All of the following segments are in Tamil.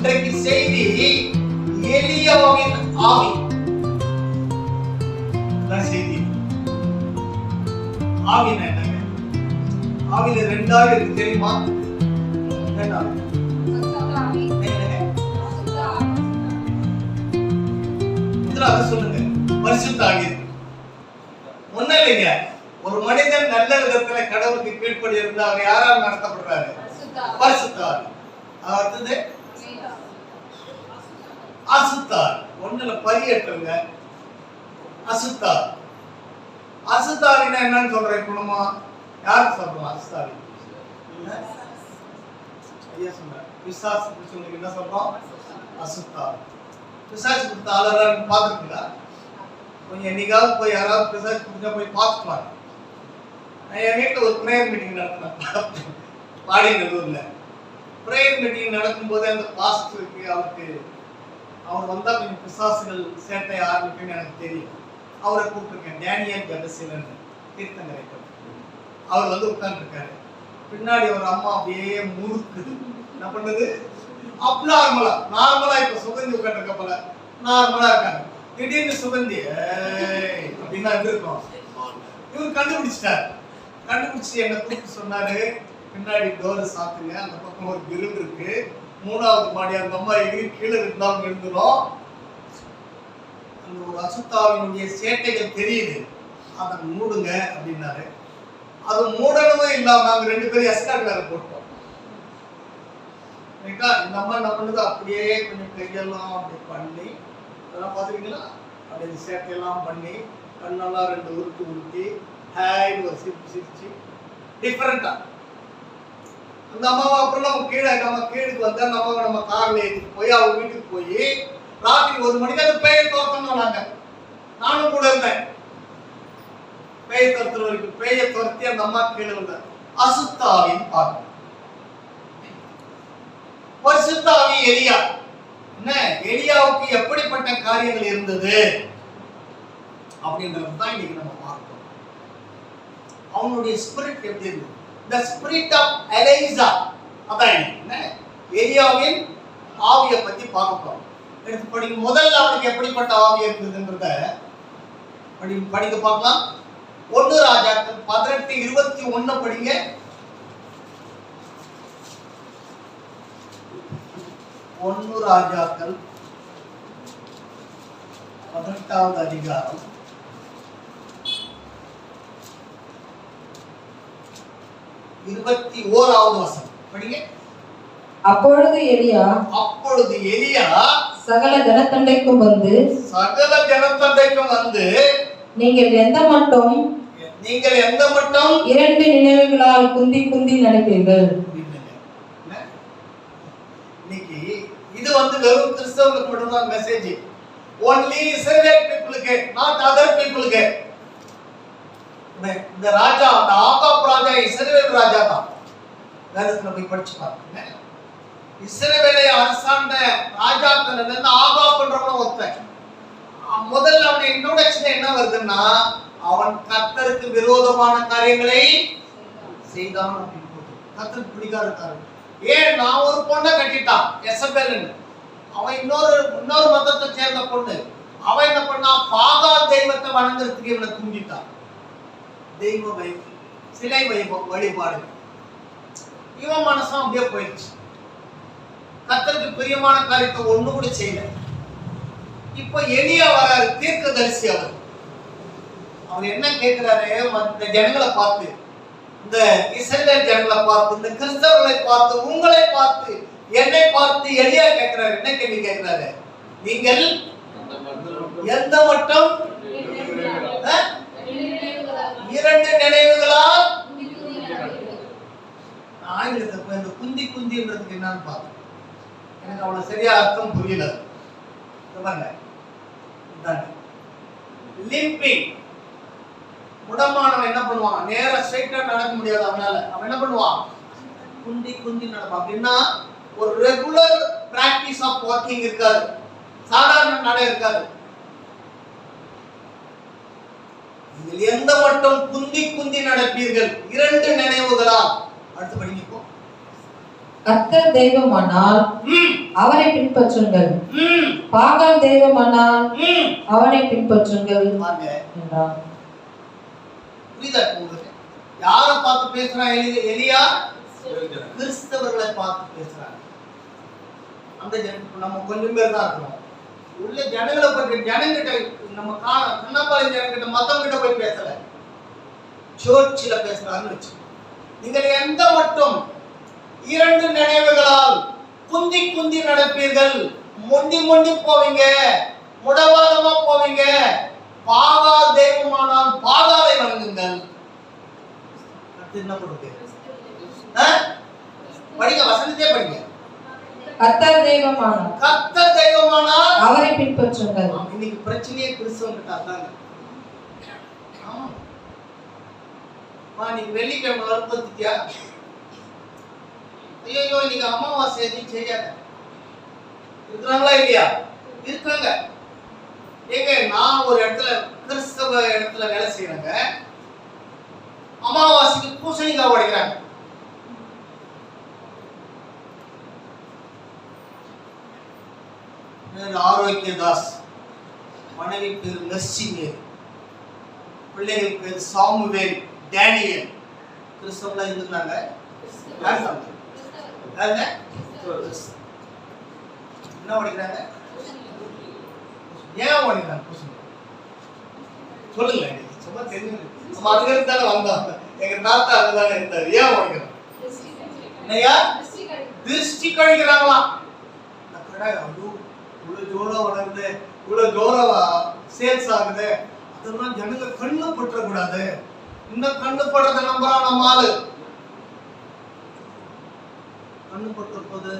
இன்றைக்கு செய்தி எலியாவின் ஆவி. செய்தி ஆவினா என்னங்க? ஆவில ரெண்டாவது இருக்கு தெரியுமா? சொல்லுங்க. பரிசுத்த ஆவி ஒண்ணு இல்லைங்க. ஒரு மனிதன் நல்ல விதத்துல கடவுளுக்கு கீழ்ப்படி இருந்தா அவர் யாரால் நடத்தப்படுறாரு? பரிசுத்த ஆவி. அடுத்தது அசுத்தார். ஒண்ணுல பரியேற்றுங்க. அசுத்தார். அசுத்தாவினா என்னன்னு சொல்றேன். குணமா யாருக்கு சொல்றோம்? அசுத்தாவி ஐயா சொன்னார். பிசாசுக்கு சொல்லி என்ன சொல்றோம்? அசுத்தார். பிசாசு கொடுத்த ஆளரான்னு பாத்துருக்கீங்களா? கொஞ்சம் என்னைக்காவது போய் யாராவது பிசாசு கொடுத்தா போய் பார்த்துக்கலாம். நான் என் வீட்டில் ஒரு ப்ரேயர் மீட்டிங் நடத்தினேன் பாடிநல்லூர்ல. ப்ரேயர் மீட்டிங் நடக்கும்போது அந்த பாஸ்டருக்கு அவர் வந்தா கொஞ்சம் பிசாசுகள் சேட்டை ஆரம்பிக்குன்னு எனக்கு தெரியும். அவரை கூப்பிட்டுருக்கேன். டேனியல் ஜெபசிலன் தீர்த்தங்கரை. அவர் வந்து உட்கார்ந்துருக்காரு. பின்னாடி ஒரு அம்மா அப்படியே முறுக்குது. என்ன பண்ணுது? நார்மலா இப்ப சுகந்தி உட்காந்துருக்க போல நார்மலா இருக்காங்க. திடீர்னு சுகந்தி அப்படின்னா இருக்கும். இவர் கண்டுபிடிச்சிட்டாரு. கண்டுபிடிச்சு என்ன கூப்பிட்டு சொன்னாரு, பின்னாடி டோரை சாத்துங்க, அந்த பக்கம் ஒரு கிரில் இருக்கு, 3வது மாடி, அந்த அம்மா எகிரி கீழே இருந்தாலும் எழுந்துடும். அந்த ஒரு அசுத்தாவினுடைய சேட்டைகள் தெரியுது, அதை மூடுங்க அப்படின்னாரு. அது மூடணும் இல்லாம நாங்க 2 பேரும் எஸ்கார்ட் வேற போட்டோம். இந்த அம்மா என்ன பண்ணுது, அப்படியே கொஞ்சம் கையெல்லாம் அப்படி பண்ணி, அதெல்லாம் பாத்துருக்கீங்களா, அப்படி சேட்டையெல்லாம் பண்ணி கண்ணெல்லாம் 2 உருட்டி உருட்டி ஹேன்னு ஒரு சிரிச்சு டிஃபரெண்டா அந்த அம்மாவை அப்புறம் நம்ம கீழுக்கு வந்தா நம்ம கார்ல ஏற்றிட்டு போய் அவங்க வீட்டுக்கு போய் ராத்திரி 1 மணிக்கு அந்த பேயை துரத்தணும். நானும் கூட இருந்தேன். பேயை துரத்துற வரைக்கும் பேயை துரத்தி அந்த அம்மா கீழே வந்த அசுத்தாவின் பாகம். பரிசுத்தாவி எலியா. என்ன எலியாவுக்கு எப்படிப்பட்ட காரியங்கள் இருந்தது அப்படின்றது தான் இன்னைக்கு நம்ம பார்க்கிறோம். அவனுடைய ஸ்பிரிட் எப்படி இருந்தது? The spirit of Elijah. அதான் என்ன எலியாவின் ஆவியை பத்தி பார்க்க போறோம். எடுத்து படிங்க. முதல்ல அவனுக்கு எப்படிப்பட்ட ஆவி இருந்ததுன்றத படிக்க பார்க்கலாம். 1 ராஜாக்கள் 18:21 படிங்க. 1 ராஜாக்கள் 18வது அதிகாரம் 21வது வசனம் படிங்க. அப்பொழுது எலியா சகல ஜனத்தண்டைக்கும் வந்து நீங்கள் எந்த மட்டும் 2 நினைவுகளால் குந்தி நடப்பீர்கள். இன்னைக்கு இது வந்து வெறும் கிறிஸ்தவர்களுக்கு மட்டும்தான் message. only Israel people-க்கு, not other people-க்கு. இந்த ராஜா, அந்த ஆகாப் ராஜா இஸ்ரவேல் ராஜா தான். வேதத்துல போய் படிச்சு பாருங்க. இஸ்ரவேலை அரசாண்ட ராஜாக்கள் ஆகாப்ன்றவன ஒருத்தன். முதல்ல அவன் இன்ட்ரோடக்ஷன் என்ன வருதுன்னா, அவன் கர்த்தருக்கு விரோதமான காரியங்களை செய்தான் அப்படின்னு போகுது. கர்த்தருக்கு பிடிக்காத காரியம். ஏன், நான் ஒரு பொண்ணை கட்டிட்டான் எசபேல்னு. அவன் இன்னொரு மதத்தை சேர்ந்த பொண்ணு. அவன் என்ன பண்ணா, பாகா தெய்வத்தை வணங்குறதுக்கு இவனை தூண்டிட்டான். தெய்வ சிலை வழிபாடு. இவன் மனசும் அப்படியே போயிடுச்சு. கர்த்தருக்கு பிரியமான காரியத்தை ஒண்ணு கூட செய்யல. இப்ப எலியா வராரு, தீர்க்கதரிசி. அவர் என்ன கேட்கிறாரு, இந்த ஜனங்களை பார்த்து, இந்த இஸ்ரவேல் ஜனங்களை பார்த்து, இந்த கிறிஸ்தவர்களை பார்த்து, உங்களை பார்த்து, என்னை பார்த்து எலியா கேட்கிறாரு. என்ன கேள்வி கேட்கிறாரு? நீங்கள் எந்த மட்டும் 2 நினைவுகளால். ஆங்கிலத்தை இந்த குந்தின்றதுக்கு என்னன்னு பார்த்தேன். எனக்கு அவ்வளவு சரியா அர்த்தம் புரியல. லிம்பிங். முடமானவன் என்ன பண்ணுவான், நேரா ஸ்ட்ரைட்டா நடக்க முடியாது அவனால. அவன் என்ன பண்ணுவான், குந்தி நடப்பான். அப்படின்னா ஒரு ரெகுலர் பிராக்டிஸ் ஆஃப் வாக்கிங் இருக்காது, சாதாரண நடை இருக்காது. நீங்கள் எந்த மட்டும் குந்தி நடப்பீர்கள் 2 நினைவுகளா. அடுத்து படிங்கப்போ. கர்த்தர் தெய்வமானால் அவரை பின்பற்றுங்கள், பாகால் தெய்வமானால் அவனை பின்பற்றுங்கள் என்றார். புரியுதா உங்களுக்கு? யாரை பார்த்து பேசுறான் எலியா? கிறிஸ்தவர்களை பார்த்து பேசுறாங்க. அந்த நம்ம கொஞ்சம் பேர் தான் இருக்கிறோம். உள்ள ஜனங்களை பற்றி ஜனங்கிட்ட நம்ம கண்ணப்பாளையம் ஜனங்கிட்ட மத்தவங்கிட்ட போய் பேசல, சர்ச்சில் பேசுறாங்கன்னு வச்சு. நீங்கள் எந்த மட்டும் 2 நினைவுகளால் குந்தி குந்தி நடப்பீர்கள், மொண்டி மொண்டி போவீங்க, முடவாதமா போவீங்க, பாகால் தெய்வமானால் பாகாலை வணங்குங்கள். என்ன பண்ணுங்க? படிங்க, வசனத்தையே படிங்க. கர்த்தர் தெய்வமானால் அவரை பின்பற்றுங்கள். இன்னைக்கு பிரச்சனையே கிறிஸ்தவங்கிட்ட அதாங்க. நீங்க வெள்ளிக்கிழமை வற்பத்தியா? ஐயோ இன்னைக்கு அமாவாசை எதுவும் செய்யாத இருக்கிறாங்களா இல்லையா? இருக்காங்க. ஏங்க நான் ஒரு இடத்துல கிறிஸ்தவ இடத்துல வேலை செய்யறேங்க, அமாவாசைக்கு பூசணிக்காய் உடைக்கிறாங்க. ஆரோக்கியதாஸ், மனைவி பேர் மெர்சிங்க, பிள்ளைகள் பேர் சாமுவேல், டேனியல். கிறிஸ்தவங்களா இருந்தாங்க. என்ன உடைக்கிறாங்க? ஏன் உடைக்கிறாங்க? சொல்லுங்க, சும்மா தெரிஞ்சு. நம்ம அதுல இருந்தாலும் வந்தோம், எங்க தாத்தா அதுதானே இருந்தாரு. ஏன் உடைக்கிறாங்க? என்னையா திருஷ்டி கழிக்கிறாங்களாம். இவ்வளவு ஜோரம் வளருது, இவ்வளவு ஜோரம் சேல்ஸ் ஆகுது, அதெல்லாம் ஜனங்க கண்ணு பற்றக்கூடாது. இந்த கண்ணு படுறத நம்புறான் நம்ம ஆளு. கண்ணு பட்டிருப்பது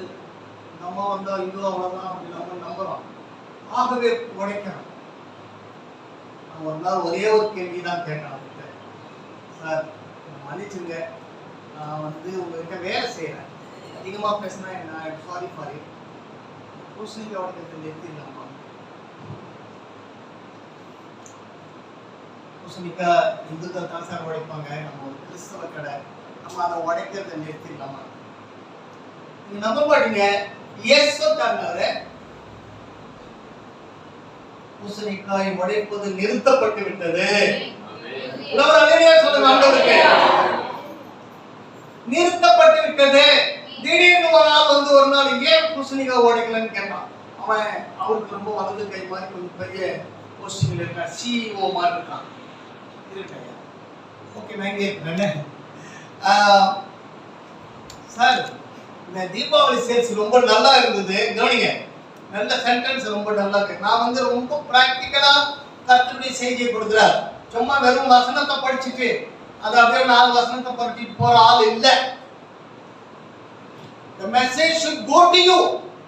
நம்ம வந்தா ஐயோ அவ்வளவுதான் அப்படி நம்ம நம்புறோம். ஆகவே உடைக்கணும். நான் ஒரு நாள் ஒரே ஒரு கேள்விதான் கேட்டேன் அவர்கிட்ட. சார் மன்னிச்சுங்க, நான் உங்ககிட்ட வேலை செய்யறேன், அதிகமா பேசினா நான் சாரி ஃபார் இட். பூசணிக்காய் உடைக்கிறது நிறுத்திடலாமா? பூசணிக்காய் இந்துக்கள் தான் சார் உடைப்பாங்க, நம்ம ஒரு கிறிஸ்தவ கடை, நம்ம அதை உடைக்கிறத நிறுத்திடலாமா? நீங்க நம்ப மாட்டீங்க, இயேசு சொன்னாரு பூசணிக்காய் உடைப்பது நிறுத்தப்பட்டு விட்டது. சொல்லுங்க, ஆண்டவருக்கு நிறுத்தப்பட்டு விட்டது. திடீர்னு ஒரு நாள் ஏன் பூசணிக்காய் உடைக்கலன்னு கேட்டான். அவன் அவருக்கு ரொம்ப வலது கை மாதிரி கொஞ்சம் பெரிய போஸ்டிங்ல இருக்கான், சிஇஓ மாதிரி இருக்கான். ஓகே, நான் இங்கே இருக்கிறேன் சார். இந்த தீபாவளி சேல்ஸ் ரொம்ப நல்லா இருந்தது, கவனிங்க, நல்ல சென்டென்ஸ் ரொம்ப நல்லா இருக்கு. நான் ரொம்ப பிராக்டிக்கலா கர்த்தருடைய செய்தியை கொடுக்குறார். சும்மா வெறும் வசனத்தை படிச்சுட்டு அது அப்படியே 4 வசனத்தை படிச்சுட்டு போற ஆள் இல்ல. The message should go to you.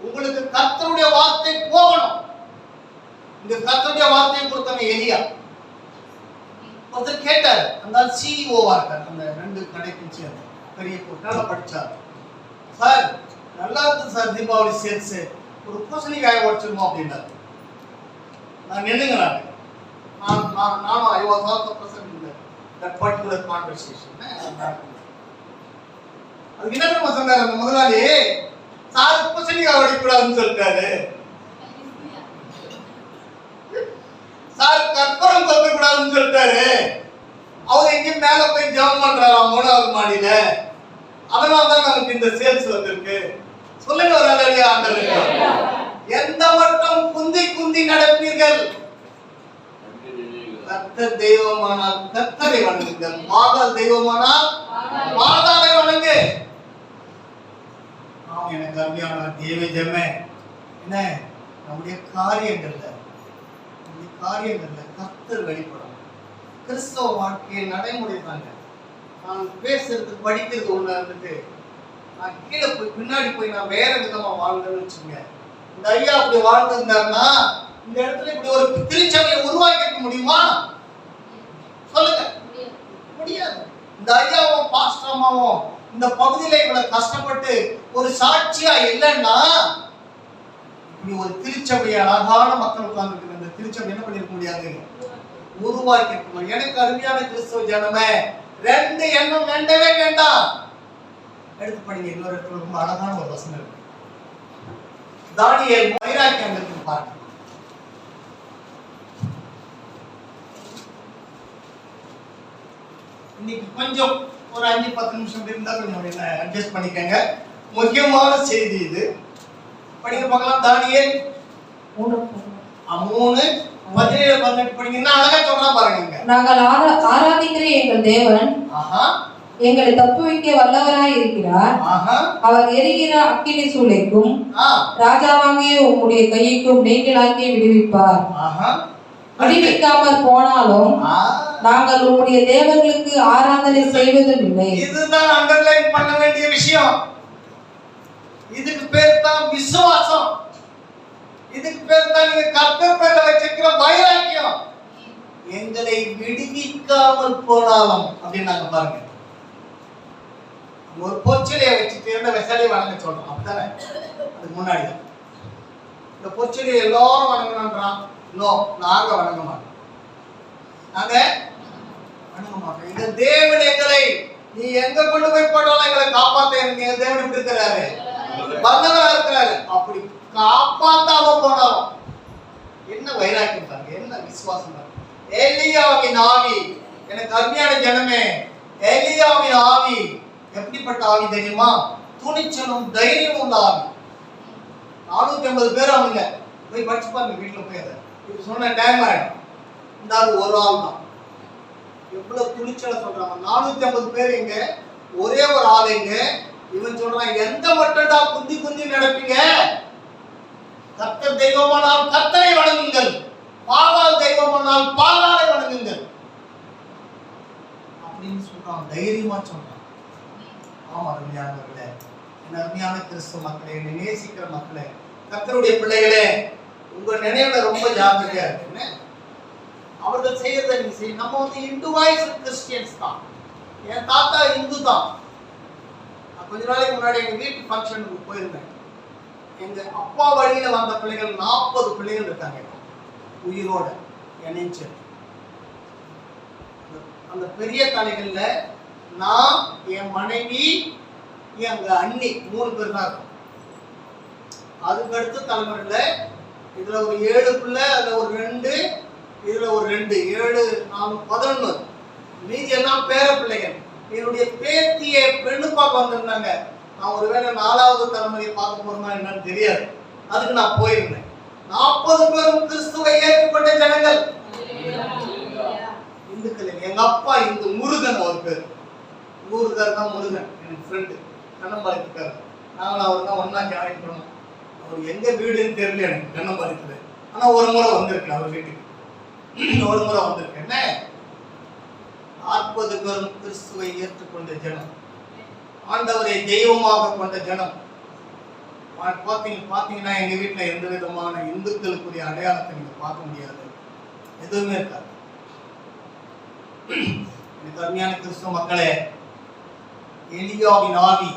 உங்களுக்கு கர்த்தருடைய வார்த்தை போகணும். இந்த கர்த்தருடைய வார்த்தையை கொடுத்தவன் எலியா. ஒருத்தர் கேட்டார், அந்த சிஇஓவா இருக்கார், அந்த 2 கடைக்கும் சேர்ந்து பெரிய நல்லா படிச்சார். சார் நல்லா இருக்கு சார் தீபாவளி சேல்ஸ், ஒரு பூசணிக்காயை உடைச்சிருமோ அப்படின்னாரு. நான் நின்னுங்க, நானும் I was also present in that particular conversation. அதுக்கு என்ன தெரியுமா சொன்னாரு அந்த முதலாளி? சார் பூசணிக்காய் உடைக்கூடாதுன்னு சொல்லிட்டாரு, சார் கற்பூரம் கொல்லக்கூடாதுன்னு சொல்லிட்டாரு. அவர் எங்கேயும் மேல போய் ஜெபம் பண்றாராம் 3வது மாடியில. அதனாலதான் நமக்கு இந்த சேல்ஸ் வந்திருக்கு. சொல்லுங்க ஒரு அல்லேலூயா ஆண்டவரே. எந்த மட்டும் குந்தி குந்தி நடப்பீர்கள், கர்த்தர் தெய்வமானால் கர்த்தரை வணங்குங்கள், பாகால் தெய்வமானால் பாகாலை வணங்கு. எனக்கு அருமையான தேவ ஜெபமே, என்ன நம்முடைய காரியங்கள்ல கர்த்தர் வெளிப்படும். கிறிஸ்தவ வாழ்க்கையை நடைமுறை தாங்க. நான் பேசுறது படிக்கிறது ஒண்ணா இருந்துட்டு நான் கீழே போய் பின்னாடி போய் நான் வேற விதமா வாழ்ந்தேன்னு வச்சுங்க. இந்த ஐயா அப்படி வாழ்ந்திருந்தாருன்னா இந்த இடத்துல இப்படி ஒரு திருச்சபையை உருவாக்கிக்க முடியுமா? சொல்லுங்க, முடியாது. இந்த ஐயாவும் பாஸ்டர் அம்மாவும் இந்த பகுதியில இவ்வளவு கஷ்டப்பட்டு ஒரு சாட்சியா இல்லைன்னா இப்படி ஒரு திருச்சபையை அழகான மக்கள் உட்கார்ந்து இந்த திருச்சபை என்ன பண்ணிருக்க முடியாது, உருவாக்கி இருக்க. எனக்கு அருமையான கிறிஸ்தவ ஜனமே, 2 எண்ணம் வேண்டவே வேண்டாம். எடுத்து படிங்க. இன்னொரு இடத்துல ரொம்ப அழகான ஒரு வசனம் இருக்கு. தானியேல் வைராக்கியம் இருக்கு பாருங்க. இன்னைக்கு கொஞ்சம் ஒரு 5-10 நிமிஷம் இருந்தா கொஞ்சம் அட்ஜஸ்ட் பண்ணிக்கங்க. முக்கியமான செய்தி இது. படிக்க பார்க்கலாம். தானியேல் 3:17-18 படிங்கன்னா அழகா சொல்றா பாருங்க. நாங்கள் ஆராதிக்கிற எங்கள் தேவன் எங்களை தப்புவிக்க வல்லவராய் இருக்கிறார். அவர் எரிகிற அக்கினி சூளைக்கும் ராஜாவாகிய உம்முடைய கைக்கும் நீங்களாக்கி விடுவிப்பார். விடுவிக்காமல் போனாலும் நாங்கள் உம்முடைய தேவர்களுக்கு ஆராதனை செய்வதும் இல்லை. இதுதான் அண்டர்லைன் பண்ண வேண்டிய விஷயம். இதுக்கு பேர் தான் விசுவாசம். இதுக்கு பேர் தான் நீங்க கர்த்தர் பேர்ல வச்சிருக்கிற வைராக்கியம். எங்களை விடுவிக்காமல் போனாலும் அப்படின்னு நாங்க பாருங்க. ஒரு பொச்சிலையை வச்சுட்டு இருந்த வெசாலியை வணங்க சொல்றோம். அப்படித்தானே? அதுக்கு முன்னாடி இந்த பொச்சிலையை எல்லாரும் வணங்கணும்ன்றான். நோ, நாங்க வணங்க மாட்டோம். நாங்க வணங்க மாட்டோம். இந்த தேவன் எங்களை நீ எங்க கொண்டு போய் போட்டாலும் எங்களை காப்பாத்த எங்க தேவன் எப்படி இருக்கிறாரு? வல்லவரா இருக்கிறாரு. அப்படி காப்பாத்தாம போனாலும் என்ன வைராக்கியம் பாருங்க, என்ன விசுவாசம் பாருங்க. எலியாவின் ஆவி, எனக்கு அருமையான ஜனமே, எலியாவின் ஆவி எப்படிப்பட்ட ஆவி தெரியுமா? துணிச்சலும் தைரியம் உள்ள ஆவி. 450 பேர் அவங்க போய் படிச்சு பாருங்க வீட்டுல போய். அதை இப்ப சொன்ன டைம் ஆயிடும். இந்த ஒரு ஆள் தான் எவ்வளவு துணிச்சலை சொல்றாங்க. 450 பேர் இங்க, ஒரே ஒரு ஆள் இங்க. இவன் சொல்றான், எந்த மட்டும்டா குந்தி குந்தி நடப்பீங்க? கர்த்தர் தெய்வமானால் கர்த்தரை வணங்குங்கள், பாகால் தெய்வமானால் பாகாலை வணங்குங்கள் அப்படின்னு சொல்றான். தைரியமா சொல்றான். ஆமா அருமையானவர்களே, என் அருமையான கிறிஸ்துவ மக்களே, என்னை நேசிக்கிற மக்களே, கர்த்தருடைய பிள்ளைகளே, உங்க நினைவுல ரொம்ப ஜாக்கிரதையா இருக்குன்னு அவர்கள் செய்யறதை நீங்க செய்ய. நம்ம இந்துவாய்ஸ் கிறிஸ்டியன்ஸ் தான். என் தாத்தா இந்து தான். கொஞ்ச நாளைக்கு முன்னாடி எங்க வீட்டு ஃபங்க்ஷனுக்கு போயிருந்தேன். எங்க அப்பா வழியில வந்த பிள்ளைகள் 40 பிள்ளைகள் இருக்காங்க உயிரோட இணைச்சு. அந்த பெரிய தலைகள்ல நான், என் மனைவி, எங்க அண்ணி 3 பேர் தான் இருக்கும். அதுக்கு அடுத்த தலைமுறையில இதுல ஒரு 7 பிள்ளை, அதுல ஒரு 2, இதுல ஒரு 2, 7, 4, 11. மீதி எல்லாம் பேர பிள்ளைகள். என்னுடைய பேத்தியை பெண்ணு பார்க்க வந்திருந்தாங்க. நான் ஒருவேளை 4வது தலைமுறையை பார்க்க போறேன்னா என்னன்னு தெரியாது. அதுக்கு நான் போயிருந்தேன். 40 பேரும் கிறிஸ்துவை ஏற்றுக்கொண்ட ஜனங்கள். இந்துக்கள். எங்க அப்பா இந்து, முருகன் ஒரு பேர். ஊருக்கார் தான் முருகன், எனக்கு ஃப்ரெண்டு, கண்ணம்பாளையத்துக்காரு. நாங்களும் அவர் தான் ஒன்னா ஜாயின் பண்ணோம். அவர் எங்க வீடுன்னு தெரியல எனக்கு கண்ணம்பாளையத்துல. ஆனா ஒரு முறை வந்திருக்கேன் அவர் வீட்டுக்கு. ஒரு முறை வந்திருக்கேன். என்ன 40 பேரும் கிறிஸ்துவை ஏற்றுக்கொண்ட ஜனம், ஆண்டவரை தெய்வமாக கொண்ட ஜனம். பாத்தீங்கன்னா எங்க வீட்டுல எந்த விதமான இந்துக்களுக்குரிய அடையாளத்தை நீங்க பார்க்க முடியாது. எதுவுமே இருக்காது. எனக்கு அருமையான கிறிஸ்துவ மக்களே, எலியாவின் ஆவி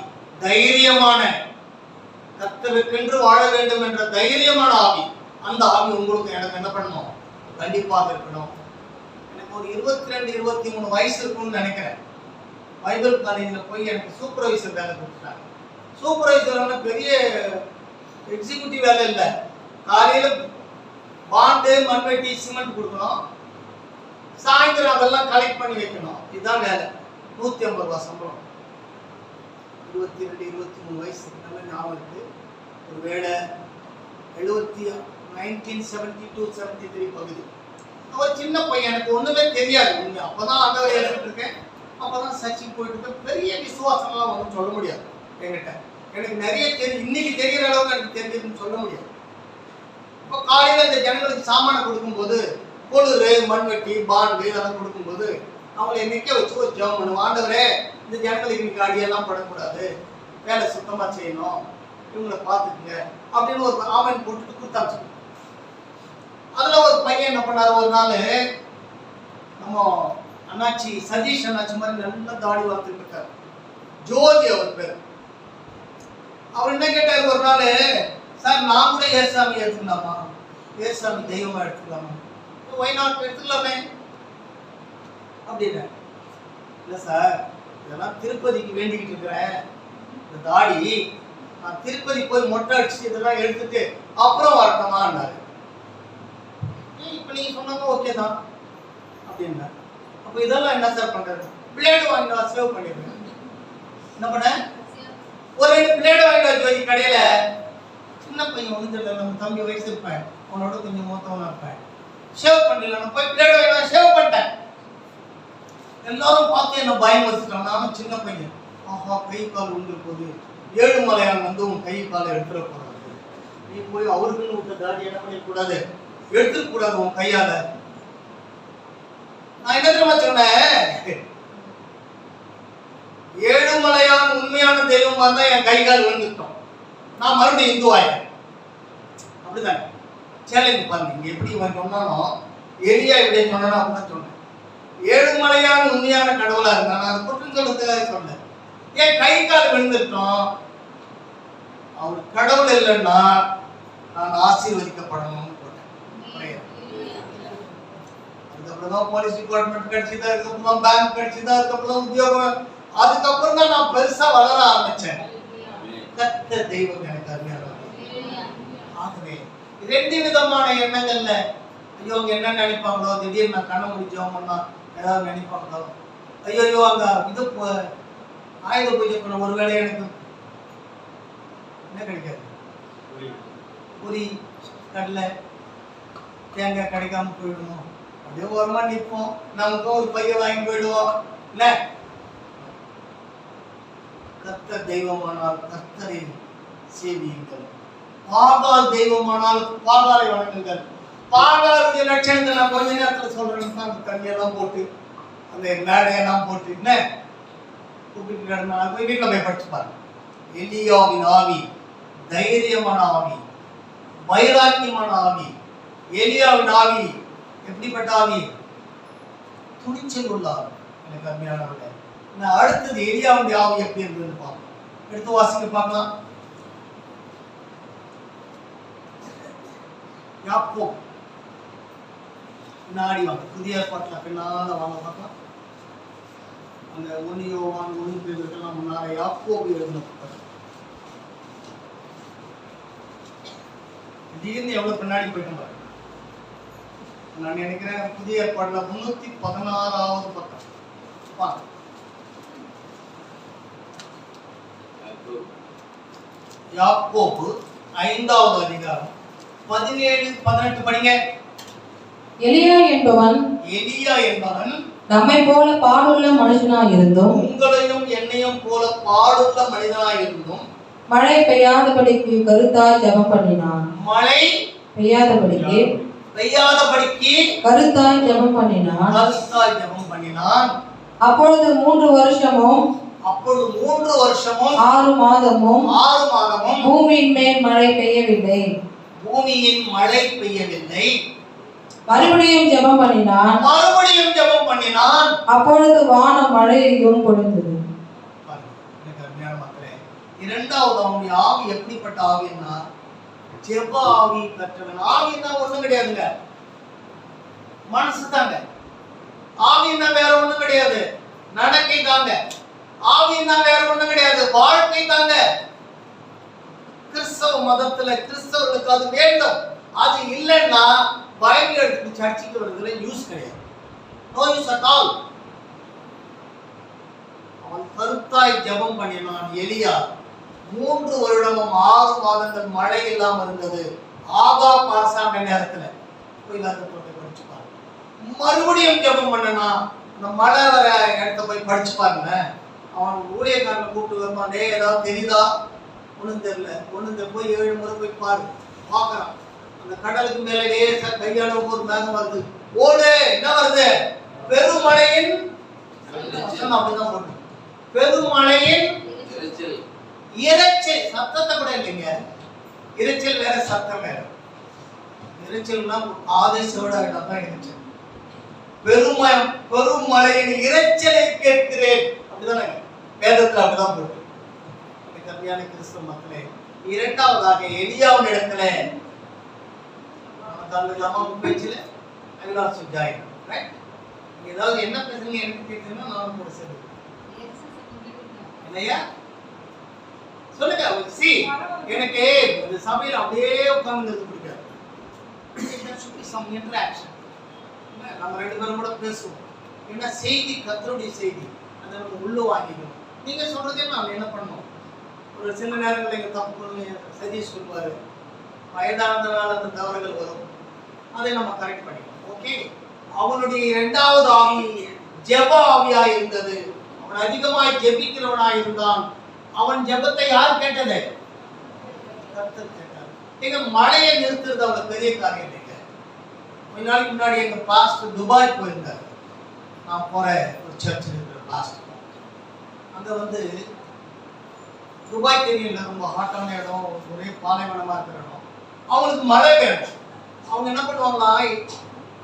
தைரியமான, கர்த்தருக்கென்று வாழ வேண்டும் என்ற தைரியமான ஆவி. அந்த ஆவி உங்களுக்கு எனக்கு என்ன பண்ணணும்? கண்டிப்பாக இருக்கணும். எனக்கு ஒரு 22-23 வயசு இருக்கும்னு நினைக்கிறேன். பைபிள் காலேஜில் போய் எனக்கு சூப்பர்வைசர் வேலை கொடுத்துட்டாங்க. சூப்பர்வைசர் பெரிய எக்ஸிக்யூட்டிவ் வேலை இல்லை. காலையில் பாண்டு, மண்வெட்டி, சிமெண்ட் கொடுக்கணும். சாயந்தரம் அதெல்லாம் கலெக்ட் பண்ணி வைக்கணும். இதுதான் வேலை. 150 ரூபா சம்பளம். 22-23 வயசு நல்ல ஞாபகம் இருக்கு. ஒரு வேலை 1972-73 பகுதி. ஒரு சின்ன பையன், எனக்கு ஒண்ணுமே தெரியாது. அப்பதான் அங்க எழுதிட்டு இருக்கேன். அப்பதான் சர்ச்சுக்கு போயிட்டு இருக்கேன். பெரிய விசுவாசம்லாம் ஒன்றும் சொல்ல முடியாது என்கிட்ட. எனக்கு நிறைய தெரியும், இன்னைக்கு தெரிகிற அளவுக்கு எனக்கு தெரிஞ்சதுன்னு சொல்ல முடியாது. இப்போ காலையில இந்த ஜனங்களுக்கு சாமான கொடுக்கும்போது, பொழுது, மண்வெட்டி, பாண்டு இதெல்லாம் கொடுக்கும்போது அவங்களை நிற்க வச்சு ஒரு ஜெபம் பண்ணுவோம். ஆண்டவரே, இந்த ஜனங்களுக்கு இன்னைக்கு அடியெல்லாம் படக்கூடாது, வேலை சுத்தமா செய்யணும், இவங்களை பார்த்துக்குங்க அப்படின்னு ஒரு ஆமன் போட்டுட்டு கொடுத்தாச்சு. அதுல ஒரு பையன் என்ன பண்ணாரு, ஒரு நாள் நம்ம அண்ணாச்சி சதீஷ் அண்ணாச்சி மாதிரி நல்ல தாடி வளர்த்துட்டு இருக்காரு. ஜோதி அவர் பேர். அவர் என்ன கேட்டார் ஒரு நாள், சார் நான் கூட ஏசாமி எடுத்துக்கலாமா, ஏசாமி தெய்வமா எடுத்துக்கலாமா, ஒய் நாட் எடுத்துக்கலாமே அப்படின்னு. இல்லை சார், இதெல்லாம் திருப்பதிக்கு வேண்டிக்கிட்டு இருக்கிறேன், இந்த தாடி நான் திருப்பதி போய் மொட்டை அடிச்சு இதெல்லாம் எடுத்துட்டு அப்புறம் வரட்டுமான்னாரு. இப்ப நீங்க சொன்னாங்க ஓகே தான் அப்படின்னா, அப்ப இதெல்லாம் என்ன சார் பண்றது? பிளேடு வாங்கி சேவ் பண்ணிடுறேன். என்ன பண்ண? ஒரு 2 பிளேடு வாங்கிட்டு வச்சு கடையில. சின்ன பையன் வந்து நம்ம தம்பி வயசு இருப்பேன், அவனோட கொஞ்சம் மூத்தவனா இருப்பேன். ஷேவ் பண்ணல, நான் போய் பிளேடு வாங்கி ஷேவ் பண்ணிட்டேன். எல்லாரும் பார்த்து என்ன பயம் வச்சுட்டான். நானும் சின்ன பையன், ஆஹா கை கால் உண்டு போகுது, ஏழுமலையான் வந்து உன் கை காலை எடுத்துட போறாரு, நீ போய் அவருக்குன்னு விட்ட தாடி என்ன பண்ணிக்கூடாது, எடுத்துக்க கூடாது உன் கையால. நான் என்ன தெரியுமா சொன்னேன்? ஏழுமலையான் உண்மையான தெய்வம் வந்தா என் கை கால் விழுந்துட்டோம், நான் மறுபடியும் இந்து ஆயிட்டேன். அப்படிதானே சேலஞ்ச் பாருங்க. இங்க எப்படி இவன் சொன்னாலும் எலியா இப்படி சொன்னா அப்படிதான் சொன்னேன். ஏழுமலையான் உண்மையான கடவுளா இருந்தா நான் அதை குற்றம் சொல்றதுக்காக சொன்னேன். என் கை கால் விழுந்துட்டோம், அவர் கடவுள் இல்லைன்னா நான் ஆசீர்வதிக்கப்படணும்னு போட்டேன். அதுக்கப்புறம் போலீஸ் டிபார்ட்மெண்ட் கிடைச்சதா, அதுக்கப்புறம் பேங்க் கிடைச்சதா, அதுக்கப்புறம் உத்தியோகம், அதுக்கப்புறம் தான் நான் பெருசா வளர ஆரம்பிச்சேன். கத்த தெய்வம் எனக்கு அருமையான. ஆகவே 2 விதமான எண்ணங்கள்ல, ஐயோ அவங்க என்ன நினைப்பாங்களோ, திடீர்னு நான் கண்ண முடிச்சோம் பண்ணா ஏதாவது நினைப்பாங்களோ, ஐயோ அங்க இது ஆயுத பூஜை பண்ண ஒருவேளை எனக்கு என்ன கிடைக்காது, புரி கடலை தேங்காய் கிடைக்காம போயிடுவோம், அப்படியே ஓரமா நிற்போம், நமக்கும் ஒரு பைய வாங்கி போயிடுவோம். இல்ல கர்த்தர் தெய்வமானால் கர்த்தரை சேவியுங்கள், பாகால் தெய்வமானால் பாகாலை வணங்குங்கள். பாகாலுடைய லட்சணத்தை நான் கொஞ்ச நேரத்தில் சொல்றேன். அந்த தண்ணியெல்லாம் போட்டு அந்த மேடையெல்லாம் போட்டு என்ன கூப்பிட்டு கிடந்தா போய் வீட்டில் போய் படிச்சு பாருங்க. எலியாவின் ஆவி தைரியமான ஆவி, வைராக்கியமான ஆவி. எலியாவின் ஆவி எப்படிப்பட்ட ஆவி? துணிச்சல் உள்ள ஆவி. எனக்கு அருமையானவர்களே, அடுத்தது எலியாவுடைய ஆவி எப்படி இருந்ததுன்னு பார்ப்போம். எடுத்து வாசிக்க பார்க்கலாம். யாக்கோபு பின்னாடி வாங்க, புதிய ஏற்பாட்டில் பின்னால வாங்க பார்க்கலாம். அந்த 1 யோவான் 1 பேருக்கெல்லாம் முன்னால யாக்கோபு எழுதின புத்தகம். திடீர்னு எவ்வளவு பின்னாடி போயிட்டோம் பாருங்க. நான் நினைக்கிறேன் புதிய ஏற்பாடுல 316வது பக்கம் வாங்க. யாக்கோபு 5வது அதிகாரம் 17-18 படிங்க. எலியா என்பவன் நம்மை போல பாடுள்ள மனுஷனாய் இருந்தும், உங்களையும் என்னையும் போல பாடுள்ள மனிதனாய் இருந்தும், மழை பெய்யாதபடிக்கு கருத்தாய் ஜெபம் பண்ணினான். மழை பெய்யாதபடிக்கு கருத்தாய் ஜெபம் பண்ணினான். அப்பொழுது 3 வருஷமும் 6 மாதமும் பூமியின் மேல் மழை பெய்யவில்லை. மறுபடியும் ஜெபம் பண்ணினான். அப்பொழுது வானம் மழையையும் பொழிந்தது. இரண்டாவது அவனுடைய ஆவி எப்படிப்பட்ட ஆவின்னா ஜெப ஆவி பெற்றவன். ஆவின்னா ஒண்ணும் கிடையாதுங்க, மனசு தாங்க. ஆவின்னா வேற ஒண்ணும் கிடையாது, நடக்கை தாங்க. ஆவின்னா வேற ஒண்ணும் கிடையாது, வாழ்க்கை தாங்க. கிறிஸ்தவ மதத்துல கிறிஸ்தவர்களுக்கு அது வேண்டும். அது இல்லைன்னா பைபிள் எடுத்து சர்ச்சுக்கு வருதுல யூஸ் கிடையாது. No use at all. அவன் கருத்தாய் ஜெபம் பண்ணினான். எலியா 3 வருடமும் 6 மாதங்கள் மழை இல்லாம இருந்தது. ஆகாப் அரசாங்க நேரத்துல போய் போட்டு படிச்சு பாருங்க. மறுபடியும் ஜெபம் பண்ணனா அந்த மழை வர இடத்த போய் படிச்சு பாருங்க. அவன் ஊழியக்காரனை கூப்பிட்டு வருவான், டே ஏதாவது தெரியுதா? ஒண்ணும் தெரியல. போய் 7 முறை போய் பாரு. பாக்குறான் அந்த கடலுக்கு மேலே லேசா கையால ஒரு மேகம் வருது. ஓடு, என்ன வருது? பெருமழையின் அப்படிதான் போட்டு, பெருமழையின் இரைச்சல். சத்தத்தை கூட இல்லைங்க, இரைச்சல் வேற சத்தம் வேற. இரைச்சல்னா ஆவேசோட தான் இரைச்சல். பெருமழையின் இரைச்சலை கேட்கிறேன் அப்படிதானே வேதத்துல அப்படிதான் போட்டு. கம்மியான கிறிஸ்தவ மக்களே, இரண்டாவதாக எலியாவின் இடத்துல பேச்சுல ஏதாவது என்ன பேசுறீங்க எனக்கு கேட்குறீங்கன்னா நான் கூட சேர்ந்து இல்லையா சொல்லுங்க. சி, எனக்கு இந்த சபையில அப்படியே உட்கார்ந்து பிடிக்காது. சம் இன்டராக்ஷன், நம்ம ரெண்டு பேரும் கூட பேசுவோம். என்ன செய்தி, கர்த்தருடைய செய்தி, அதை நம்ம உள்ள வாங்கிக்கணும். நீங்க சொல்றதே நான் என்ன பண்ணணும். ஒரு சில நேரங்களில் எங்க தப்பு பண்ணி சதீஷ் சொல்லுவாரு, வயதானதுனால அந்த தவறுகள் வரும், அதை நம்ம கரெக்ட் பண்ணிக்கணும். ஓகே. அவனுடைய இரண்டாவது ஆவி ஜெப ஆவியா இருந்தது. அவன் அதிகமாய் ஜெபிக்கிறவனாய் இருந்தான். அவன் ஜெபத்தை யார் கேட்டது? கர்த்தர் கேட்டார். நீங்க மழையை நிறுத்துறது அவ்வளவு பெரிய காரியம் இல்லைங்க. கொஞ்ச நாளைக்கு முன்னாடி எங்க பாஸ்டர் துபாய் போயிருந்தார். நான் போற ஒரு சர்ச்சில் இருக்கிற பாஸ்டர். அங்க வந்து துபாய் தெரியல, ரொம்ப ஹாட்டான இடம், ஒரே பாலைவனமா இருக்கிற இடம். அவங்களுக்கு மழை வேணும். அவங்க என்ன பண்ணுவாங்களா,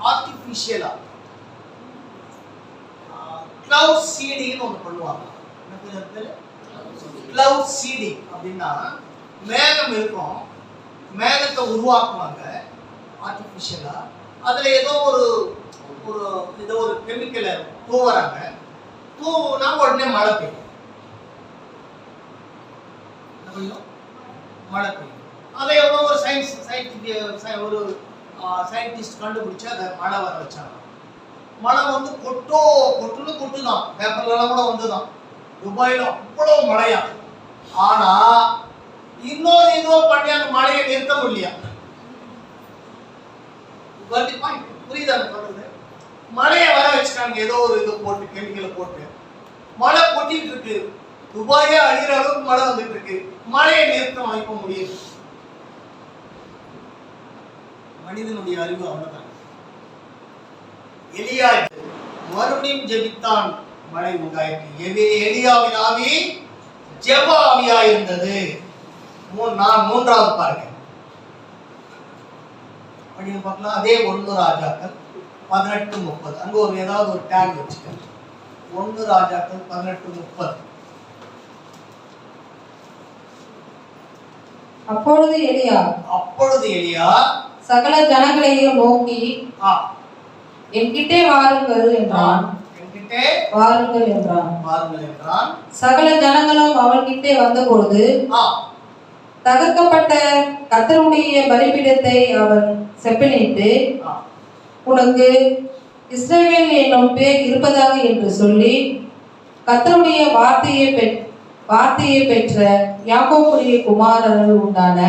ஆர்டிபிஷியலா கிளவுட் சீடிங்னு ஒன்று பண்ணுவாங்க. கிளவுட் சீடிங் அப்படின்னா மேகம் இருக்கும், மேகத்தை உருவாக்குவாங்க ஆர்டிபிஷியலா. அதுல ஏதோ ஒரு கெமிக்கலை தூவுறாங்க. தூவுனா உடனே மழை பெய்யும். மழை பெய்யும். அதை எவ்வளோ ஒரு சயின்டிஸ்ட் கண்டுபிடிச்சு அதை மழை வர வச்சாங்க. மழை வந்து கொட்டுதான். பேப்பர்லாம் கூட வந்துதான். துபாயில அவ்வளோ மழையா. ஆனா இன்னொரு இதோ பண்ணி அந்த மழையை நிறுத்த முடியல. புரியுதா சொல்றது? மழையை வர வச்சுட்டாங்க, ஏதோ ஒரு இது போட்டு, கெமிக்கலை போட்டு. மழை கொட்டிட்டு இருக்கு, துபாயே அழிகிற அளவுக்கு மழை வந்துட்டு இருக்கு. மழையை நிறுத்த வாய்க்க முடியுது. மனிதனுடைய அறிவு அவ்வளவுதான். எலியா மறுபடியும் ஜெபித்தான், மழை உண்டாயிற்று. எலியாவின் ஆவி ஜெப ஆவியா இருந்தது. மூன்றாவது பாருங்க, அப்படின்னு பார்க்கலாம். அதே 1 ராஜாக்கள் 18:30. அங்க ஒரு ஏதாவது ஒரு டேக் வச்சுக்கோங்க. 1 ராஜாக்கள் 18:30. அப்பொழுது எலியா சகல ஜனங்களையும் நோக்கி என்கிட்டே வாருங்கள் என்றான். சகல ஜனங்களும் அவன்கிட்டே வந்தபொழுது தகர்க்கப்பட்ட கர்த்தருடைய பலிபீடத்தை அவன் செப்பனிட்டு, உனக்கு இஸ்ரவேல் என்னும் பேர் இருப்பதாக என்று சொல்லி, கர்த்தருடைய வார்த்தையை பெற்ற யாக்கோபுடைய குமாரர்கள் உண்டான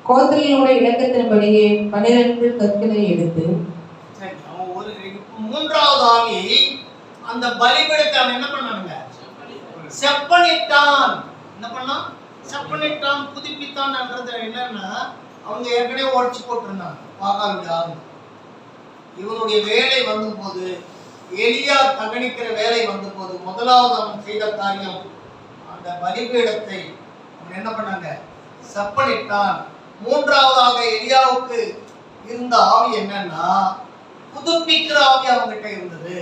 கோத்திரங்களுடைய இலக்கத்தின்படியே 12 கற்களை எடுத்து, மூன்றாவது ஆவி அந்த பலிபீடத்தை அவன் என்ன பண்ணானுங்க? செப்பனிட்டான். என்ன பண்ணான்? செப்பனிட்டான், புதுப்பித்தான். என்னன்னா, அவங்க ஏற்கனவே உடைச்சு போட்டிருந்தாங்க பாகாலுடைய ஆவி. இவனுடைய வேலை வந்த போது, எலியா தகனிக்கிற வேலை வந்த போது, முதலாவது அவன் செய்த காரியம், அந்த பலிபீடத்தை அவன் என்ன பண்ணாங்க? செப்பனிட்டான். மூன்றாவதாக எலியாவுக்கு இருந்த ஆவி என்னன்னா, புதுப்பிக்கிற ஆவி அவங்ககிட்ட இருந்தது.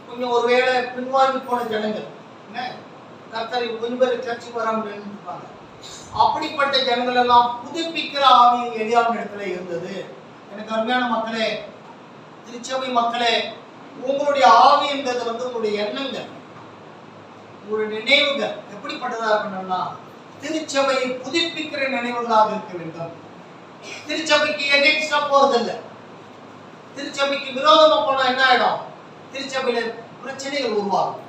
கொஞ்சம் ஒருவேளை பின்வாங்கி போன ஜனங்கள், கர்த்தரை கொஞ்சம் பேர் சர்ச்சுக்கு வராமல் இருந்திருப்பாங்க. அப்படிப்பட்ட ஜனங்கள் எல்லாம் புதுப்பிக்கிற ஆவி எலியாவின் இடத்துல இருந்தது. எனக்கு அருமையான மக்களே, திருச்சபை மக்களே, உங்களுடைய ஆவி என்பது வந்து உங்களுடைய எண்ணங்கள், உங்களுடைய நினைவுகள் எப்படிப்பட்டதா இருக்கணும்னா, திருச்சபையை புதுப்பிக்கிற நினைவுகளாக இருக்க வேண்டும். திருச்சபைக்கு எகென்ஸ்டா போறதில்லை. திருச்சபைக்கு விரோதமா போனா என்ன ஆயிடும்? திருச்சபையில பிரச்சனைகள் உருவாகும்.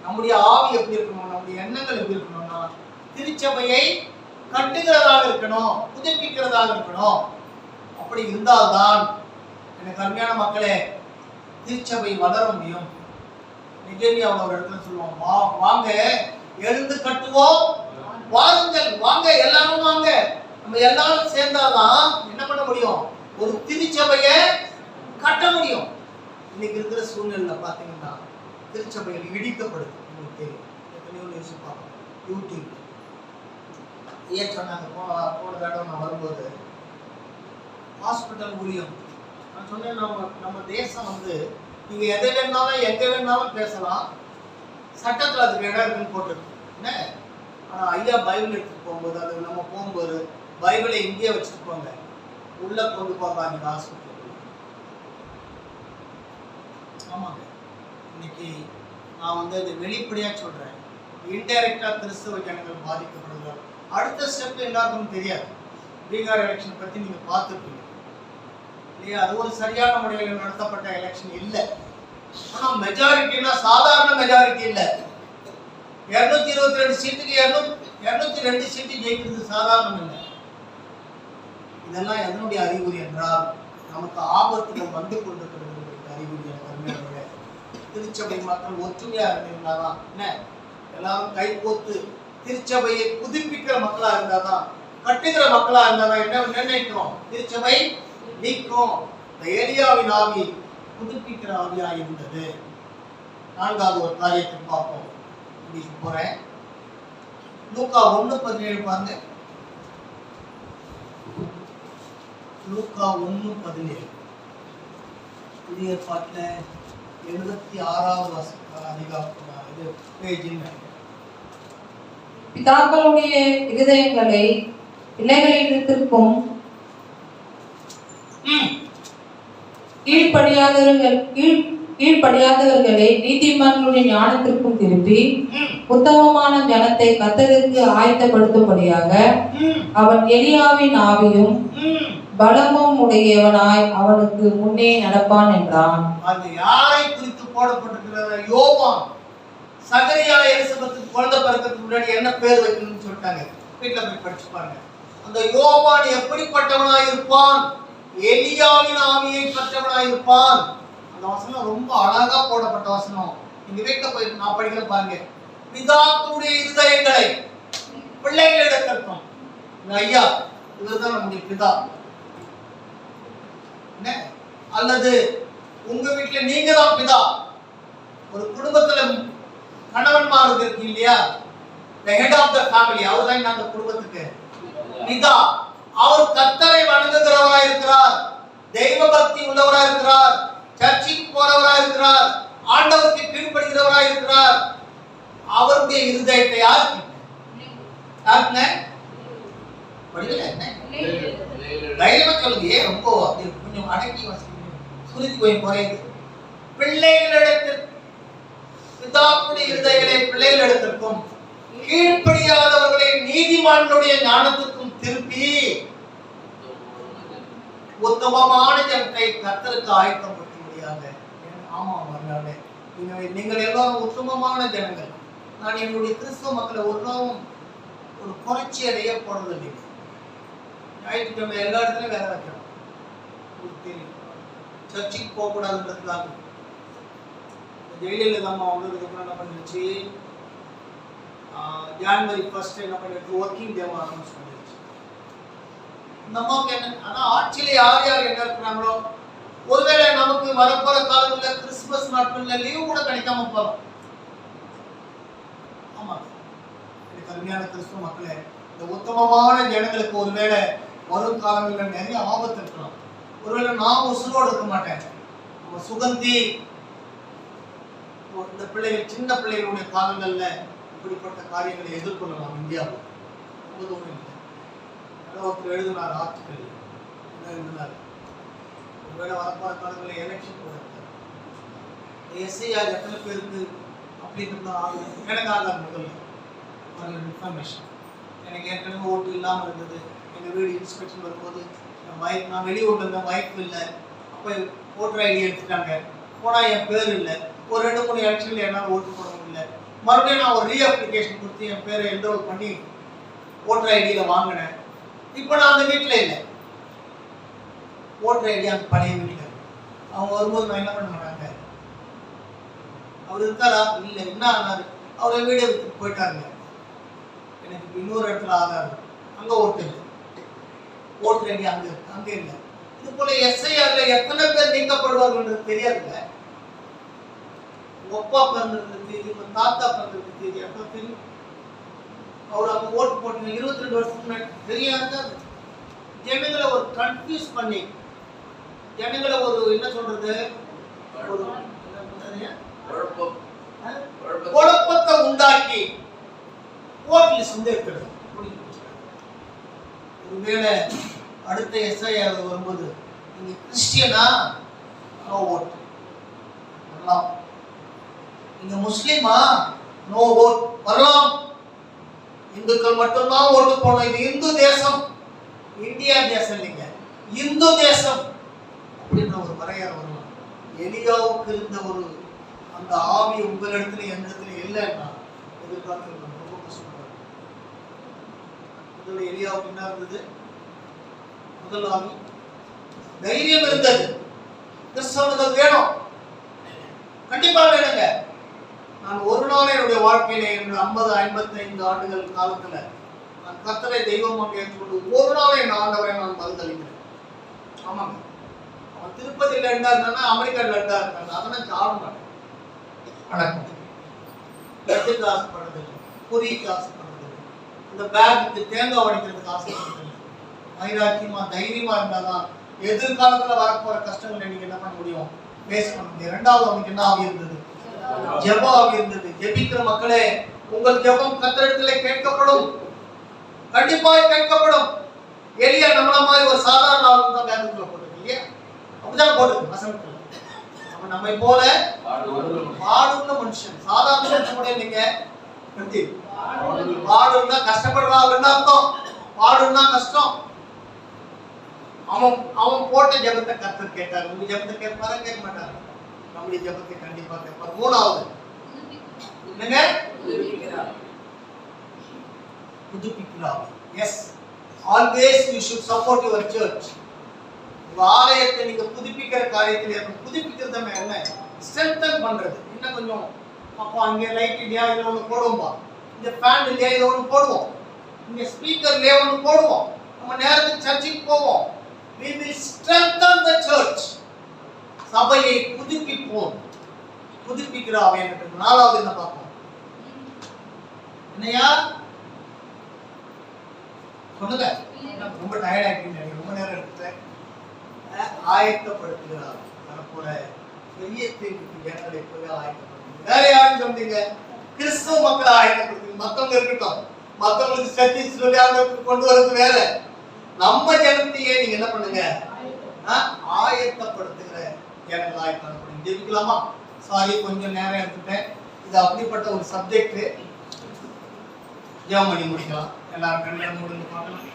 நம்முடைய ஆவி எப்படி இருக்கணும், நம்முடைய எண்ணங்கள் எப்படி இருக்கணும்னா, திருச்சபையை கட்டுகிறதாக இருக்கணும், புதுப்பிக்கிறதாக இருக்கணும். அப்படி இருந்தால்தான் எனக்கு அருமையான மக்களே, திருச்சபை வளர முடியும். நிஜமியா ஒரு இடத்துல சொல்லுவோம், வாங்க எழுந்து கட்டுவோம், வாருங்கள், வாங்க எல்லாரும் வாங்க. நம்ம எல்லாரும் சேர்ந்தாதான் என்ன பண்ண முடியும்? ஒரு திருச்சபையை கட்ட முடியும். இன்னைக்கு இருக்கிற சூழ்நிலை பார்த்தீங்கன்னா திருச்சபைகள் இடிக்கப்படுது. உங்களுக்கு தெரியும், எத்தனையோ நியூஸ் பார்ப்போம் யூடியூப். ஏன் சொன்னாங்க, போன தடவை நான் வரும்போது ஹாஸ்பிட்டல் ஊழியம் நான் சொன்னேன், நம்ம தேசம் வந்து நீங்க எதை வேணாலும் எங்க வேணாலும் பேசலாம், சட்டத்தில் அதுக்கு இடம் இருக்குன்னு போட்டுருக்கு. என்ன ஆனால் ஐயா பைபிள் எடுத்துட்டு போகும்போது, அது நம்ம போகும்போது பைபிளை இங்கேயே வச்சுட்டு போங்க, உள்ள கொண்டு போங்க அந்த ஹாஸ்பிட்டல். ஆமாங்க, இன்னைக்கு நான் வந்து அது வெளிப்படையா சொல்றேன். இன்டைரக்டா கிறிஸ்தவ ஜனங்கள் பாதிக்கப்படுகிறார். அடுத்த ஸ்டெப் எல்லாருக்கும் தெரியாது. பீகார் எலெக்ஷன் பத்தி நீங்க பார்த்துருப்பீங்க இல்லையா? அது ஒரு சரியான முறையில் நடத்தப்பட்ட எலெக்ஷன் இல்லை. ஆனா மெஜாரிட்டினா சாதாரண மெஜாரிட்டி இல்லை. 222 சீட்டுக்கு 202 சீட்டு ஜெயிக்கிறது சாதாரணம் இல்லை. இதெல்லாம் எதனுடைய அறிகுறி என்றால் நமக்கு ஆபத்துகள் வந்து கொண்டிருக்கிறது அறிகுறி. திருச்சபை மக்கள் ஒற்றுமையா இருந்தாதான், என்ன எல்லாரும் கை கோத்து திருச்சபையை புதுப்பிக்கிற மக்களா இருந்தாதான், கட்டுகிற மக்களா இருந்தாதான் என்ன நிர்ணயிக்கிறோம்? திருச்சபை நீக்கும். இந்த ஏலியாவின் ஆவி புதுப்பிக்கிற ஆவியா இருந்தது. நான்காவது ஒரு காரியத்தை பார்ப்போம். இன்னைக்கு போறேன். லூக்கா 1:17 பாருங்க. லூக்கா 1:17 புதிய ஏற்பாட்டுல 76வது பேஜில் பிதாக்களுடைய இருதயங்களை பிள்ளைகளிடத்திற்கும் கீழ்ப்படியாதவர்களை நீதிமான்களுடைய ஞானத்திற்கும் திருப்பி உத்தமமான ஜனத்தை கர்த்தருக்கு ஆயத்தப்படுத்தும்படியாக அவன் எலியாவின் ஆவியும் பலமும் உடையவனாய் அவனுக்கு முன்னே நடப்பான் என்றான். அது யாரை குறித்து போடப்பட்டிருக்கிறது? யோவான். சகரியா எலிசபெத்துக்கு குழந்தை பிறக்கிறதுக்கு முன்னாடி என்ன பேர் வைக்கணும்னு சொல்லிட்டாங்க. வீட்டுல போய் படிச்சு பாருங்க. அந்த யோவான் எப்படிப்பட்டவனாய் இருப்பான்? எலியாவின் ஆவியை பெற்றவனாய் இருப்பான். அந்த வசனம் ரொம்ப அழகா போடப்பட்ட வசனம். நீங்க வீட்டுல போய் நான் படிக்கிற பாருங்க. பிதாக்களுடைய இருதயங்களை பிள்ளைகளிடத்திற்கும். ஐயா இவர்தான் நம்முடைய பிதா. அல்லது உங்க வீட்டுல நீங்க தான் பிதா. ஒரு குடும்பத்துல கணவன்மார் இருக்கு இல்லையா? the head of the family, அவர் தான் அந்த குடும்பத்துக்கு பிதா. அவர் கர்த்தரை வணங்குகிறவராய் இருக்கிறார், தெய்வ பக்தி உள்ளவராய் இருக்கிறார், சர்ச்சுக்கு போறவராய் இருக்கிறார், ஆண்டவருக்கு கீழ்ப்படுகிறவராய் இருக்கிறார். அவருடைய இருதயத்தை யாருக்கு படிக்கல என்ன தைரியமா சொல்லுங்க. ஏன் ரொம்ப கொஞ்சம் அடக்கி சுருதி போய் குறையுது. பிள்ளைகளிடத்தில் பிதாவுடைய இருதயங்களை பிள்ளைகளிடத்திற்கும் கீழ்ப்படியாதவர்களை நீதிமான்களுடைய ஞானத்திற்கும் திருப்பி உத்தமமான ஜனத்தை கர்த்தருக்கு ஆயத்தப்படுத்த முடியாது. ஆமா மறுநாளே நீங்கள் எல்லாரும் உத்தமமான ஜனங்கள். நான் என்னுடைய கிறிஸ்தவ மக்களை ஒரு நாளும் ஒரு புரட்சி அடைய போடுறதில்லை. ஞாயிற்றுக்கிழமை எல்லா இடத்துலையும் வேலை வைக்கணும். சர்ச்சுக்கு போகக்கூடாதுன்றதுக்காக ஜெயலலிதா அம்மா வந்ததுக்கப்புறம் என்ன பண்ணிடுச்சு? ஜான்வரி 1 என்ன பண்ணிடுச்சு? ஒர்க்கிங் டே அனௌன்ஸ் பண்ணிடுச்சு. இந்த அம்மாவுக்கு என்ன, ஆனால் ஆட்சியில யார் யார் என்ன இருக்கிறாங்களோ, ஒருவேளை நமக்கு வரப்போற காலங்களில் கிறிஸ்துமஸ் நாட்கள்ல லீவு கூட கிடைக்காம போறோம். ஆமா, கருமையான கிறிஸ்துவ மக்களே, இந்த உத்தமமான ஜனங்களுக்கு ஒருவேளை வரும் காலங்களில் நிறைய ஆபத்து இருக்கலாம். ஒருவேளை நான் உசுரோடு இருக்க மாட்டேன். நம்ம சுகந்தி இந்த பிள்ளைகள், சின்ன பிள்ளைகளுடைய காலங்கள்ல இப்படிப்பட்ட காரியங்களை எதிர்கொள்ளலாம். இந்தியாவில் ஒருத்தர் எழுதினார் ஆர்டிக்கல். என்ன எழுதினார்? ஒருவேளை வரப்போற காலங்களில் எலெக்ஷன் கூட எஸ்ஐஆர் எத்தனை பேருக்கு அப்படின்றது எனக்கு ஆகாது. முதல்ல இன்ஃபர்மேஷன் எனக்கு ஏற்கனவே ஓட்டு இல்லாமல் இருந்தது. எங்கள் வீடு இன்ஸ்பெக்ஷன் வரும்போது நான் வெளியூர்ல இருந்தேன், வாய்ப்பு இல்லை. அப்போ ஓட்டர் ஐடி எடுத்துட்டாங்க. போனால் என் பேர் இல்லை. ஒரு 2-3 எலெக்ஷன்ல என்னால் ஓட்டு போட முடியல. மறுபடியும் நான் ஒரு ரீஅப்ளிகேஷன் கொடுத்து என் பேரை என்ரோல் பண்ணி ஓட்டர் ஐடியில் வாங்கினேன். இப்போ நான் அந்த வீட்டில் இல்லை. ஓட்டர் ஐடி அந்த பழைய வீட்டில். அவங்க வரும்போது நான் என்ன பண்ண மாட்டாங்க. அவர் இருக்காரா? இல்லை. என்ன ஆனாரு? அவரை வீடு எடுத்துட்டு போயிட்டாங்க. எனக்கு இன்னொரு இடத்துல ஆகாது, அங்கே ஓட்டு இல்லை. ஓட்டர் ஐடி அங்கே இல்லை. இது போல எஸ்ஐஆர்ல எத்தனை பேர் நீக்கப்படுவார்கள் தெரியாதுங்க. ஒப்பா பிறந்தது தெரியும், தாத்தா பிறந்தது தெரியும், எப்ப தெரியும்? அவர் அங்க ஓட்டு போட்டு 22 வருஷத்துக்கு முன்னாடி தெரியாது. ஜனங்களை ஒரு கன்ஃபியூஸ் பண்ணி, ஜனங்களை ஒரு என்ன சொல்றது, ஒரு குழப்பத்தை உண்டாக்கி ஓட் லிஸ்ட் வந்து இருக்கிறது. ஒருவேளை அடுத்த எஸ்ஐஆர் வரும்போது நீங்க கிறிஸ்டியனா நோ ஓட், நீங்க முஸ்லீமா நோ ஓட் வரலாம். இந்துக்கள் மட்டும்தான் ஓட்டு போனோம். இது இந்து தேசம், இந்தியா தேசம் இல்லைங்க, இந்து தேசம் அப்படின்ற ஒரு வரையறை வரலாம். எலியாவுக்கு இருந்த ஒரு அந்த ஆவி உங்களிடத்துல என்னிடத்துல இல்லைன்னா எதிர்காலத்தில் ரொம்ப கஷ்டப்படுறாங்க. முதல்ல எலியாவுக்கு என்ன இருந்தது? முதல் ஆவி தைரியம் இருந்தது. கிறிஸ்தவனுக்கு வேணும், கண்டிப்பா வேணுங்க. நான் ஒரு நாள் என்னுடைய வாழ்க்கையில 50-55 ஆண்டுகள் காலத்துல நான் கர்த்தரை தெய்வமாக ஏற்றுக்கொண்டு ஒரு நாள் என் ஆண்டவரை நான் மறுதளிக்கிறேன். ஆமாங்க, அவன் திருப்பதியில் இருந்தாருன்னா அமெரிக்காவில் இருந்தாரு, அதெல்லாம் சாட மாட்டேன். வணக்கம். லட்டுக்கு ஆசைப்படுறது இல்லை, பொரிக்கு ஆசைப்படுறது இல்லை, இந்த பேக்குக்கு தேங்காய் உடைக்கிறதுக்கு ஆசைப்படுறது இல்லை. வைராக்கியமா தைரியமா இருந்தாதான் எதிர்காலத்துல வரப்போற கஷ்டங்களை நீங்க என்ன பண்ண முடியும், பேஸ் பண்ண முடியும். இரண்டாவது அவனுக்கு என்ன ஆகி இருந்தது? ஜெபம் ஆகி இருந்தது. ஜெபிக்கிற மக்களே, உங்கள் ஜெபம் கர்த்தரிடத்திலே கேட்கப்படும், கண்டிப்பாய் கேட்கப்படும். எலியா நம்மள மாதிரி ஒரு சாதாரண ஆளு தான் வேதத்துல போட்டுருக்கு இல்லையா? அப்படிதான் போட்டுருக்கு வசனத்துல. அவன் நம்மை போல பாடுள்ள மனுஷன், சாதாரண மனுஷன் கூட இல்லைங்க. பாடுன்னா கஷ்டப்படுறாங்கன்னு அர்த்தம். பாடுன்னா கஷ்டம். அவன் போட்ட ஜெபத்தை கர்த்தர் கேட்டார். உங்க ஜெபத்தை கேட்பாரா? கேட்க மாட்டாரு. நம்முடைய ஜெபத்தை கண்டிப்பா கேட்பார். மூணாவது என்னங்க? புதுப்பிக்கிறார். Yes, always you should support your church. உங்க ஆலயத்தை நீங்க புதுப்பிக்கிற காரியத்தில் புதுப்பிக்கிறது என்ன? ஸ்ட்ரென்தன் பண்றது. இன்னும் கொஞ்சம் அப்போ அங்கே லைட் இல்லையா, இதில் ஒன்று போடுவோம்பா, இந்த ஃபேன் இல்லையா, இதில் ஒன்று போடுவோம், இங்கே ஸ்பீக்கர் இல்லையா, ஒன்று போடுவோம், நம்ம நேரத்துக்கு சர்ச்சுக்கு போவோம். We will strengthen the church. சபையை புதுப்பிப்போம். புதுப்பிக்கிற ஆவியானவர். நாலாவது என்ன பார்ப்போம்? என்னையா சொல்லுங்க. ரொம்ப டயர்ட் ஆகிட்டீங்க, ரொம்ப நேரம் எடுத்துட்டேன். ஆயத்தப்படுத்துகிறார். வரப்போற பெரிய தீர்வுக்கு ஜனங்களை போய் ஆயத்தப்படுத்துங்க. வேற யாரும் சொன்னீங்க? கிறிஸ்துவ மக்களை ஆயத்தப்படுத்துங்க. மத்தவங்க இருக்கட்டும், மத்தவங்களுக்கு சர்ச்சை சொல்லி அவங்களுக்கு கொண்டு வரது வேற. நம்ம ஜனத்தையே நீங்க என்ன பண்ணுங்க, ஆயத்தப்படுத்துகிற ஜனங்கள் ஆயத்தப்படுத்துங்க. ஜெபிக்கலாமா? சாரி, கொஞ்சம் நேரம் எடுத்துட்டேன். இது அப்படிப்பட்ட ஒரு சப்ஜெக்ட். ஜெபம் பண்ணி முடிக்கலாம். எல்லாரும் கண்களை மூடுங்க பார்க்கலாம்.